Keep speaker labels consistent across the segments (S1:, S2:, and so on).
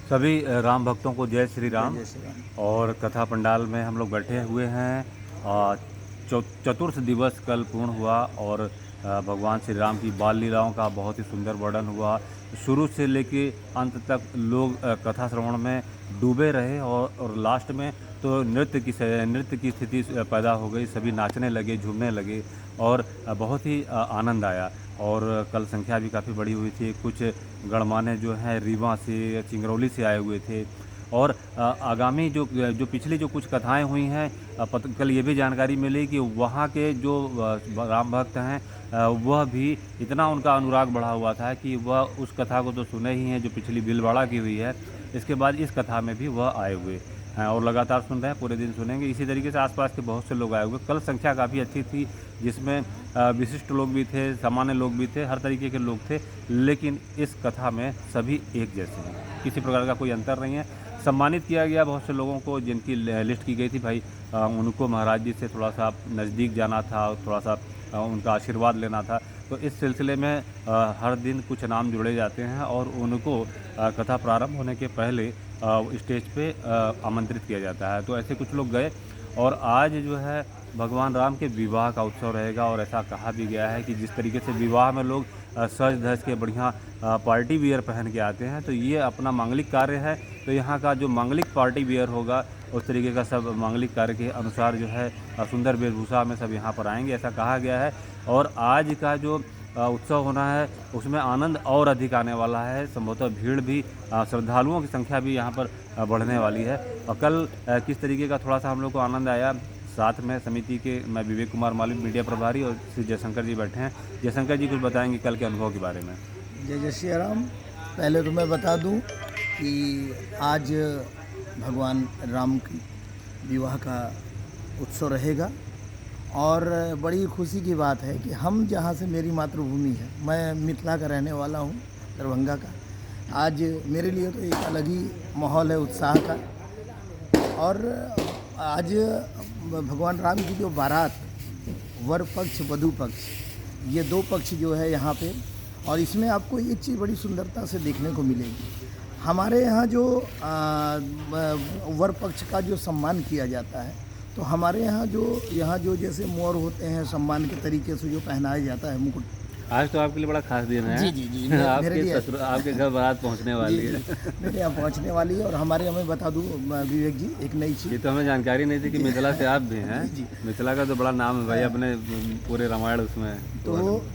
S1: सभी राम भक्तों को जय श्री राम।
S2: जय श्री राम।
S1: और कथा पंडाल में हम लोग बैठे हुए हैं। चतुर्थ दिवस कल पूर्ण हुआ और भगवान श्री राम की बाल लीलाओं का बहुत ही सुंदर वर्णन हुआ। शुरू से लेके अंत तक लोग कथा श्रवण में डूबे रहे और लास्ट में तो नृत्य की स्थिति पैदा हो गई। सभी नाचने लगे, झूमने लगे और बहुत ही आनंद आया। और कल संख्या भी काफ़ी बड़ी हुई थी। कुछ गणमान्य जो हैं रीवा से, चिंगरौली से आए हुए थे। और आगामी जो पिछली जो कुछ कथाएं हुई हैं, कल ये भी जानकारी मिली कि वहाँ के जो राम भक्त हैं, वह भी इतना उनका अनुराग बढ़ा हुआ था कि वह उस कथा को तो सुने ही हैं जो पिछली भीलवाड़ा की हुई है। इसके बाद इस कथा में भी वह आए हुए हैं और लगातार सुन रहे हैं, पूरे दिन सुनेंगे। इसी तरीके से आसपास के बहुत से लोग आए हुए। कल संख्या काफ़ी अच्छी थी, जिसमें विशिष्ट लोग भी थे, सामान्य लोग भी थे, हर तरीके के लोग थे। लेकिन इस कथा में सभी एक जैसे हैं, किसी प्रकार का कोई अंतर नहीं है। सम्मानित किया गया बहुत से लोगों को जिनकी लिस्ट की गई थी। भाई उनको महाराज जी से थोड़ा सा नज़दीक जाना था, थोड़ा सा उनका आशीर्वाद लेना था। तो इस सिलसिले में हर दिन कुछ नाम जुड़े जाते हैं और उनको कथा प्रारंभ होने के पहले स्टेज पे आमंत्रित किया जाता है। तो ऐसे कुछ लोग गए। और आज जो है भगवान राम के विवाह का उत्सव रहेगा। और ऐसा कहा भी गया है कि जिस तरीके से विवाह में लोग सज धज के बढ़िया पार्टी वियर पहन के आते हैं, तो ये अपना मांगलिक कार्य है। तो यहाँ का जो मांगलिक पार्टी वियर होगा, उस तरीके का सब मांगलिक कार्य के अनुसार जो है सुंदर वेशभूषा में सब यहाँ पर आएंगे, ऐसा कहा गया है। और आज का जो उत्सव होना है, उसमें आनंद और अधिक आने वाला है। संभवतः भीड़ भी, श्रद्धालुओं की संख्या भी यहाँ पर बढ़ने वाली है। और कल किस तरीके का थोड़ा सा हम लोग को आनंद आया, साथ में समिति के मैं विवेक कुमार मालिक, मीडिया प्रभारी, और श्री जयशंकर जी बैठे हैं। जयशंकर जी कुछ बताएंगे कल के अनुभव के बारे में।
S2: जय जय श्री राम। पहले तो मैं बता दूं कि आज भगवान राम की विवाह का उत्सव रहेगा। और बड़ी खुशी की बात है कि हम जहाँ से, मेरी मातृभूमि है, मैं मिथिला का रहने वाला हूँ, दरभंगा का। आज मेरे लिए तो एक अलग ही माहौल है उत्साह का। और आज भगवान राम की जो बारात, वर पक्ष वधु पक्ष, ये दो पक्ष जो है यहाँ पे। और इसमें आपको एक चीज़ बड़ी सुंदरता से देखने को मिलेगी। हमारे यहाँ जो वर पक्ष का जो सम्मान किया जाता है, तो हमारे यहाँ जो जैसे मोर होते हैं, सम्मान के तरीके से जो पहनाया जाता है मुकुट।
S1: आज तो आपके लिए बड़ा खास दिन है।
S2: जी जी जी, मेरे लिए
S1: आपके घर बारात पहुंचने वाली है।
S2: मेरे यहाँ पहुँचने वाली है। और हमारे यहाँ, मैं बता दूँ विवेक जी, एक नई चीज़,
S1: ये तो हमें जानकारी नहीं थी कि मिथिला से आप भी हैं।
S2: जी।
S1: मिथिला का तो बड़ा नाम है भाई, अपने पूरे रामायण उसमें।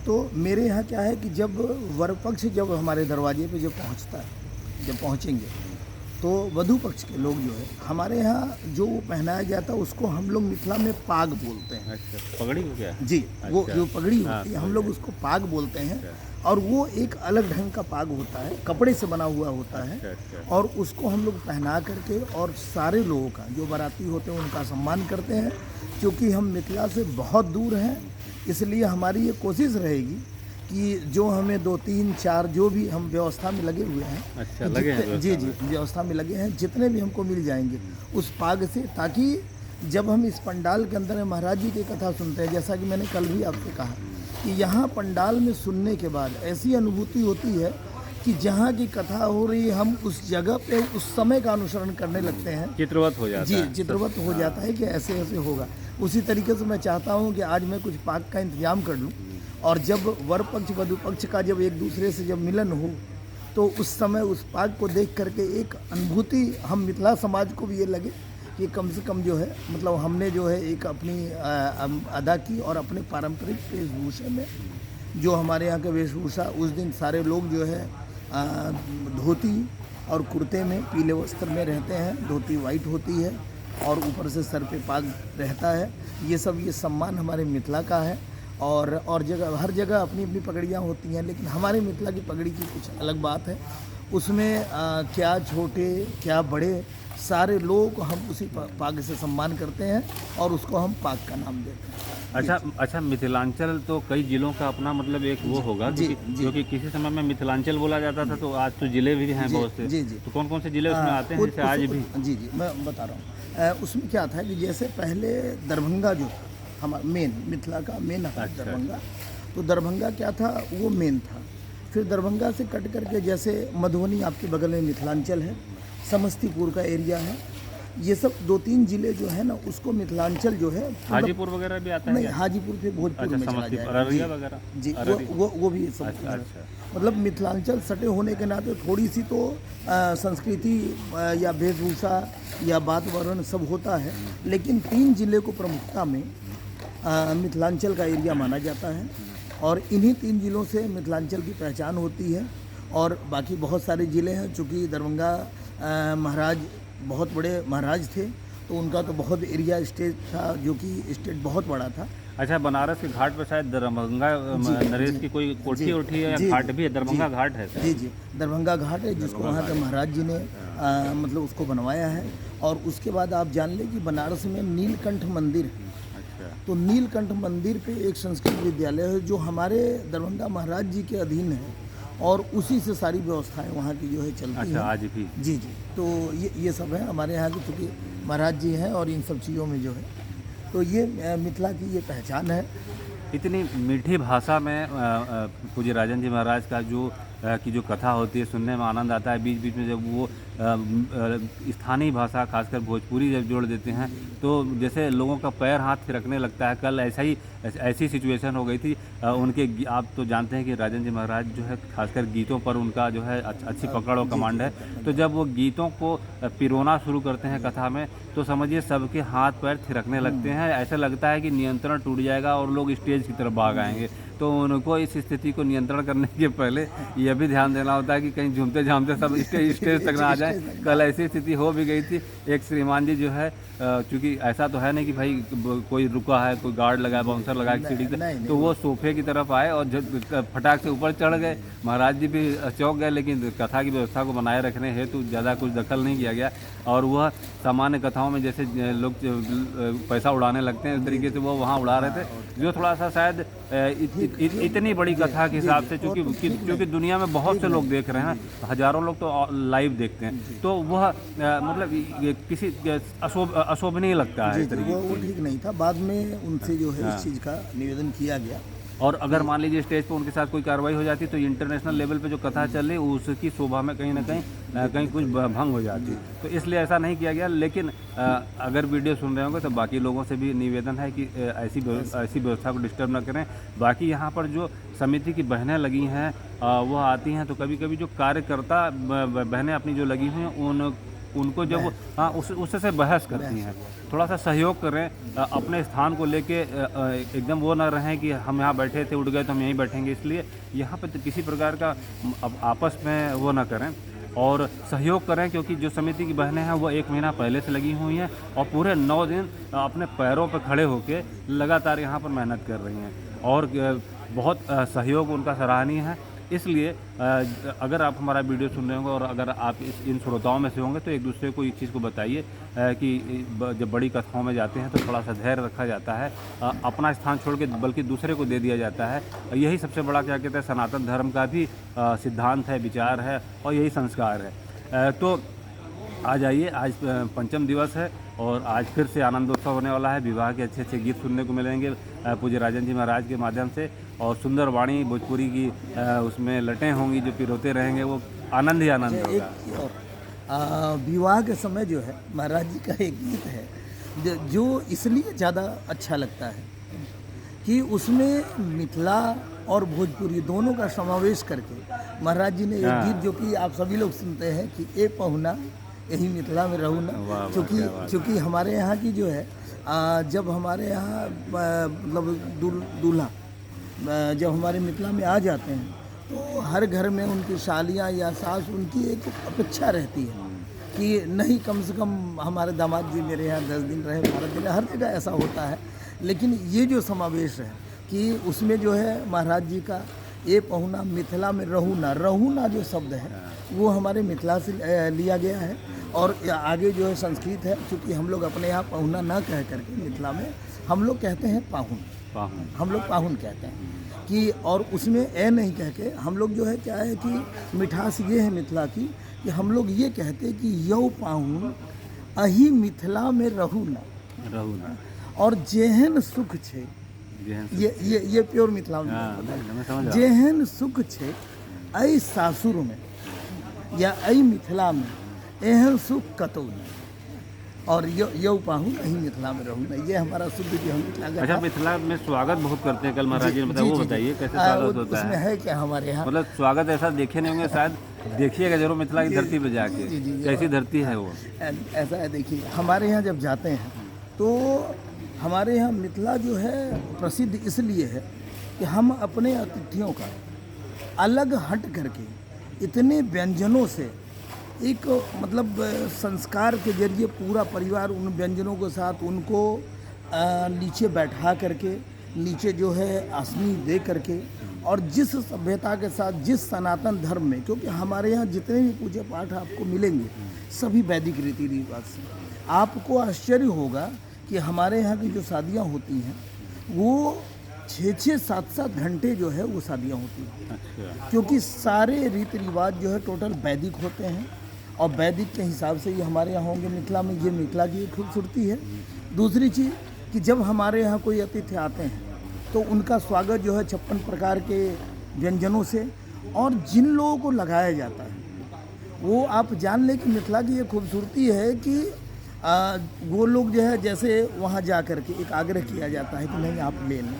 S2: तो मेरे यहाँ क्या है कि जब वर पक्ष जब हमारे दरवाजे पे जब पहुँचता है, जब पहुँचेंगे, तो वधु पक्ष के लोग जो है हमारे यहाँ जो पहनाया जाता है, उसको हम लोग मिथिला में पाग बोलते हैं।
S1: अच्छा, पगड़ी हो क्या?
S2: जी, वो
S1: अच्छा।
S2: जो पगड़ी
S1: हाँ,
S2: होती है, हम लोग उसको पाग बोलते हैं।
S1: अच्छा।
S2: और वो एक अलग ढंग का पाग होता है, कपड़े से बना हुआ होता है।
S1: अच्छा।
S2: और उसको हम लोग पहना करके और सारे लोगों का, जो बाराती होते हैं, उनका सम्मान करते हैं। क्योंकि हम मिथिला से बहुत दूर हैं, इसलिए हमारी ये कोशिश रहेगी कि जो हमें 2, 3, 4 जो भी हम व्यवस्था में लगे हुए हैं,
S1: अच्छा, लगे हैं
S2: जी जी, व्यवस्था में लगे हैं, जितने भी हमको मिल जाएंगे उस पाग से, ताकि जब हम इस पंडाल के अंदर महाराज जी की कथा सुनते हैं, जैसा कि मैंने कल भी आपसे कहा कि यहाँ पंडाल में सुनने के बाद ऐसी अनुभूति होती है कि जहाँ की कथा हो रही है, हम उस जगह पे उस समय का अनुसरण करने लगते हैं।
S1: चित्रवत हो जाता
S2: जी,
S1: है।
S2: चित्रवत हो जाता है कि ऐसे ऐसे होगा। उसी तरीके से मैं चाहता हूँ कि आज मैं कुछ पाग का इंतजाम कर लूँ, और जब वर पक्ष वधु पक्ष का जब एक दूसरे से जब मिलन हो, तो उस समय उस पाग को देख करके एक अनुभूति हम मिथिला समाज को भी ये लगे कि कम से कम जो है, मतलब हमने जो है एक अपनी अदा की। और अपने पारंपरिक वेशभूषा में, जो हमारे यहाँ का वेशभूषा, उस दिन सारे लोग जो है धोती और कुर्ते में, पीले वस्त्र में रहते हैं। धोती वाइट होती है और ऊपर से सर पे पाग रहता है। ये सब, ये सम्मान हमारे मिथिला का है। और जगह, हर जगह अपनी अपनी पगड़ियाँ होती हैं, लेकिन हमारे मिथिला की पगड़ी की कुछ अलग बात है। उसमें क्या छोटे क्या बड़े, सारे लोग हम उसी पाग से सम्मान करते हैं और उसको हम पाग का नाम देते हैं।
S1: अच्छा, मिथिलांचल तो कई जिलों का अपना मतलब एक वो होगा, क्योंकि किसी समय में मिथिलांचल बोला जाता था, तो आज तो जिले भी हैं बहुत से।
S2: जी जी।
S1: तो कौन कौन से जिले उसमें आते हैं, जैसे आज भी?
S2: जी जी, मैं बता रहा हूँ। उसमें क्या था कि जैसे पहले दरभंगा जो हमारा मेन, मिथिला का मेन है दरभंगा। तो दरभंगा क्या था, वो मेन था। फिर दरभंगा से कट करके जैसे मधुबनी आपके बगल में मिथिलांचल है, समस्तीपुर का एरिया है, ये सब 2-3 जिले जो है ना उसको मिथिलांचल जो है
S1: हाजीपुर वगैरह भी आता है
S2: नहीं,
S1: क्या?
S2: हाजीपुर फिर भोजपुर
S1: अच्छा,
S2: में चला
S1: समस्तीपुर,
S2: जाएगा
S1: अररिया वगैरह?
S2: जी,
S1: अररिया।
S2: वो भी सब
S1: अच्छा, अच्छा।
S2: मतलब मिथिलांचल सटे होने के नाते थोड़ी सी तो संस्कृति या वेशभूषा या वातावरण सब होता है, लेकिन 3 जिले को प्रमुखता में मिथिलांचल का एरिया माना जाता है और इन्हीं 3 जिलों से मिथिलांचल की पहचान होती है। और बाकी बहुत सारे ज़िले हैं, चूँकि दरभंगा महाराज बहुत बड़े महाराज थे तो उनका तो बहुत एरिया स्टेट था, जो कि स्टेट बहुत बड़ा था।
S1: अच्छा, बनारस के घाट पर शायद दरभंगा नरेश की कोई कोठी उठी है या घाट भी है? दरभंगा घाट है सर?
S2: जी, दरभंगा घाट है जिसको वहाँ के महाराज जी ने मतलब उसको बनवाया है। और उसके बाद आप जान लें कि बनारस में नीलकंठ मंदिर है।
S1: अच्छा,
S2: तो नीलकंठ मंदिर पे एक संस्कृत विद्यालय है जो हमारे दरभंगा महाराज जी के अधीन है और उसी से सारी व्यवस्थाएं वहाँ की जो है चलती
S1: अच्छा,
S2: हैं।
S1: आज भी?
S2: जी, तो ये सब है हमारे यहाँ की, चूँकि महाराज जी हैं और इन सब चीज़ों में जो है, तो ये मिथिला की ये पहचान है।
S1: इतनी मीठी भाषा में पूज्य राजन जी महाराज का की जो कथा होती है, सुनने में आनंद आता है। बीच बीच में जब वो स्थानीय भाषा खासकर भोजपुरी जब जोड़ देते हैं तो जैसे लोगों का पैर हाथ थिरकने लगता है। कल ऐसी सिचुएशन हो गई थी उनके, आप तो जानते हैं कि राजन जी महाराज जो है खासकर गीतों पर उनका जो है अच्छी पकड़ और कमांड है। तो जब वो गीतों को पिरोना शुरू करते हैं कथा में तो समझिए सबके हाथ पैर थिरकने लगते हैं। ऐसा लगता है कि नियंत्रण टूट जाएगा और लोग स्टेज की तरफ भाग आएंगे। तो उनको इस स्थिति को नियंत्रण करने के पहले यह भी ध्यान देना होता है कि कहीं झूमते झामते सब स्टेज तक ना आ जाए। कल ऐसी स्थिति हो भी गई थी। एक श्रीमान जी जो है, चूँकि ऐसा तो है नहीं कि भाई कोई रुका है, कोई गार्ड लगा है, बाउंसर लगा है सीढ़ी पे, तो वो सोफे की तरफ आए और फटाक से ऊपर चढ़ गए। महाराज जी भी चौंक गए, लेकिन कथा की व्यवस्था को बनाए रखने हेतु ज़्यादा कुछ दखल नहीं किया गया। और वह सामान्य कथाओं में जैसे लोग पैसा उड़ाने लगते हैं, इस तरीके से वो वहाँ उड़ा रहे थे, जो थोड़ा सा शायद इतनी बड़ी कथा के हिसाब से, क्योंकि दुनिया में बहुत से लोग देख रहे हैं, हजारों लोग तो लाइव देखते हैं, तो वह मतलब किसी अशोभनीय लगता है इस तरीके।
S2: वो ठीक नहीं था। बाद में उनसे जो है इस चीज़ का निवेदन किया गया।
S1: और अगर मान लीजिए स्टेज पर उनके साथ कोई कार्रवाई हो जाती तो इंटरनेशनल लेवल पे जो कथा चल रही उसकी शोभा में कहीं ना कहीं कुछ भंग हो जाती। तो इसलिए ऐसा नहीं किया गया। लेकिन अगर वीडियो सुन रहे होंगे तो बाकी लोगों से भी निवेदन है कि ऐसी व्यवस्था को डिस्टर्ब ना करें। बाकी यहाँ पर जो समिति की बहनें लगी हैं वह आती हैं, तो कभी कभी जो कार्यकर्ता बहनें अपनी जो लगी हुई हैं उनको जब उससे बहस करती हैं, थोड़ा सा सहयोग करें, अपने स्थान को लेके एकदम वो ना रहें कि हम यहाँ बैठे थे उठ गए तो हम यहीं बैठेंगे। इसलिए यहाँ पे तो किसी प्रकार का आपस में वो ना करें और सहयोग करें, क्योंकि जो समिति की बहनें हैं वो 1 महीना पहले से लगी हुई हैं और पूरे 9 दिन अपने पैरों पर खड़े होकर लगातार यहाँ पर मेहनत कर रही हैं और बहुत सहयोग उनका सराहनीय है। इसलिए अगर आप हमारा वीडियो सुन रहे होंगे और अगर आप इन श्रोताओं में से होंगे तो एक दूसरे को इस चीज़ को बताइए कि जब बड़ी कथाओं में जाते हैं तो थोड़ा सा धैर्य रखा जाता है, अपना स्थान छोड़ के बल्कि दूसरे को दे दिया जाता है। यही सबसे बड़ा क्या कहते हैं सनातन धर्म का भी सिद्धांत है, विचार है और यही संस्कार है। तो आज आइए, आज पंचम दिवस है और आज फिर से आनंदोत्सव होने वाला है। विवाह के अच्छे अच्छे गीत सुनने को मिलेंगे पूज्य राजन जी महाराज के माध्यम से और सुंदर वाणी भोजपुरी की उसमें लटें होंगी जो पिरोते रहेंगे, वो आनंद ही आनंद होगा।
S2: विवाह के समय जो है महाराज जी का एक गीत है जो इसलिए ज़्यादा अच्छा लगता है कि उसमें मिथिला और भोजपुरी दोनों का समावेश करके महाराज जी ने एक गीत जो कि आप सभी लोग सुनते हैं कि ए पहुना यही मिथिला में रहूँ ना। क्योंकि हमारे यहाँ की जो है जब हमारे यहाँ मतलब दूल्हा जब हमारे मिथिला में आ जाते हैं तो हर घर में उनकी सालियाँ या सास उनकी एक अपेक्षा रहती है कि नहीं कम से कम हमारे दामाद जी मेरे यहाँ 10 दिन रहे, 12 दिन रहे। हर जगह ऐसा होता है, लेकिन ये जो समावेश है कि उसमें जो है महाराज जी का ये पहुना मिथिला में रहू ना जो शब्द है वो हमारे मिथिला से लिया गया है और आगे जो है संस्कृत है। क्योंकि हम लोग अपने यहाँ पहुना ना कह करके मिथिला में हम लोग कहते हैं पाहुन, हम लोग पाहुन कहते हैं कि, और उसमें ए नहीं कह के हम लोग जो है क्या है कि मिठास ये है मिथिला की कि हम लोग ये कहते हैं कि यौ पाहुन अही मिथिला में रहू ना और जेहन सुख छे, ये प्योर मिथिला में जेहन सुख छे ऐ सासुर में या ऐ मिथिला में एहन सुख कतौ नहीं। और यो पाहू नहीं मिथिला में रहूँ नहीं, ये हमारा शुद्ध जो हम मिथिला का
S1: अच्छा,
S2: था।
S1: मिथिला में स्वागत बहुत करते हैं, कल महाराज जी ने बताया, वो बताइए कैसे स्वागत होता
S2: उसमें
S1: है?
S2: है क्या हमारे यहाँ,
S1: मतलब स्वागत ऐसा देखे नहीं होंगे शायद, देखिएगा जरूर मिथिला की धरती पे जाके,
S2: जी, जी,
S1: कैसी धरती है वो।
S2: ऐसा है, देखिए हमारे यहाँ जब जाते हैं तो हमारे यहाँ मिथिला जो है प्रसिद्ध इसलिए है कि हम अपने अतिथियों का अलग हट करके इतने व्यंजनों से एक मतलब संस्कार के जरिए पूरा परिवार उन व्यंजनों के साथ उनको नीचे बैठा करके, नीचे जो है आसनी दे करके, और जिस सभ्यता के साथ, जिस सनातन धर्म में, क्योंकि हमारे यहाँ जितने भी पूजा पाठ आपको मिलेंगे सभी वैदिक रीति रिवाज से। आपको आश्चर्य होगा कि हमारे यहाँ की जो शादियाँ होती हैं वो 6-6, 7-7 घंटे जो है वो शादियाँ होती हैं,
S1: अच्छा,
S2: क्योंकि सारे रीति रिवाज जो है टोटल वैदिक होते हैं और वैदिक के हिसाब से ये हमारे यहाँ होंगे मिथिला में। ये मिथिला की एक खूबसूरती है। दूसरी चीज़ कि जब हमारे यहाँ कोई अतिथि आते हैं तो उनका स्वागत जो है 56 प्रकार के व्यंजनों से, और जिन लोगों को लगाया जाता है वो आप जान लें कि मिथिला की ये खूबसूरती है कि वो लोग जो है जैसे वहाँ जा कर के एक आग्रह किया जाता है कि नहीं आप ले लें,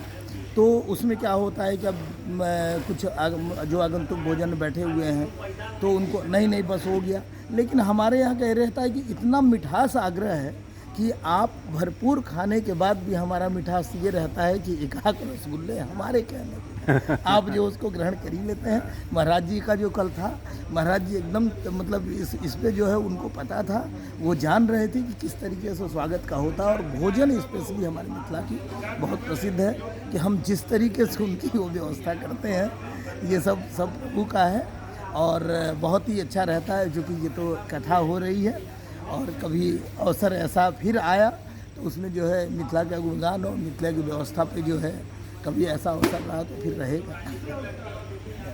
S2: तो उसमें क्या होता है कि अब कुछ जो आगंतुक भोजन में बैठे हुए हैं तो उनको नहीं बस हो गया। लेकिन हमारे यहाँ कह रहता है कि इतना मिठास आग्रह है कि आप भरपूर खाने के बाद भी हमारा मिठास ये रहता है कि एकाक रसगुल्ले हमारे कहने पे आप जो उसको ग्रहण कर ही लेते हैं। महाराज जी का जो कल था, महाराज जी एकदम मतलब इस पे जो है उनको पता था, वो जान रहे थे कि किस तरीके से स्वागत का होता है। और भोजन स्पेशली हमारे मिथिला की बहुत प्रसिद्ध है कि हम जिस तरीके से उनकी वो व्यवस्था करते हैं ये सब प्रभु का है और बहुत ही अच्छा रहता है। जो कि ये तो कथा हो रही है और कभी अवसर ऐसा फिर आया तो उसमें जो है मिथिला का गुणगान और मिथिला की व्यवस्था पे जो है कभी ऐसा अवसर रहा तो फिर रहेगा।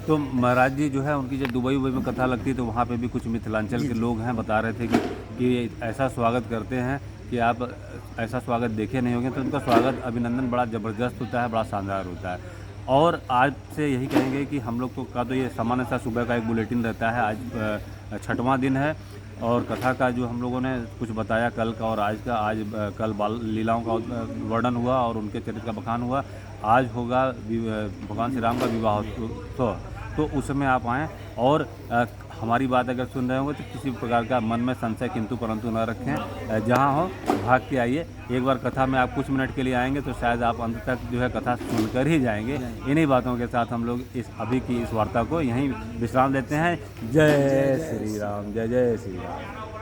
S1: तो महाराज जी जो है उनकी जब दुबई में कथा लगती है तो वहाँ पे भी कुछ मिथिलांचल के लोग हैं, बता रहे थे कि ऐसा स्वागत करते हैं कि आप ऐसा स्वागत देखे नहीं होंगे। तो उनका स्वागत अभिनंदन बड़ा ज़बरदस्त होता है, बड़ा शानदार होता है। और आज से यही कहेंगे कि हम लोग तो ये सामान्य सा सुबह का एक बुलेटिन रहता है। आज 6वां दिन है और कथा का जो हम लोगों ने कुछ बताया कल का और आज का, कल बाल लीलाओं का वर्णन हुआ और उनके चरित्र का बखान हुआ। आज होगा भगवान श्री राम का विवाहोत्सव, तो उस समय आप आएँ और हमारी बात अगर सुन रहे होंगे तो किसी प्रकार का मन में संशय किंतु परंतु न रखें, जहाँ हो भाग के आइए। एक बार कथा में आप कुछ मिनट के लिए आएंगे तो शायद आप अंत तक जो है कथा सुनकर ही जाएंगे। इन्हीं बातों के साथ हम लोग अभी की इस वार्ता को यहीं विश्राम देते हैं। जय श्री राम, जय जय श्री राम।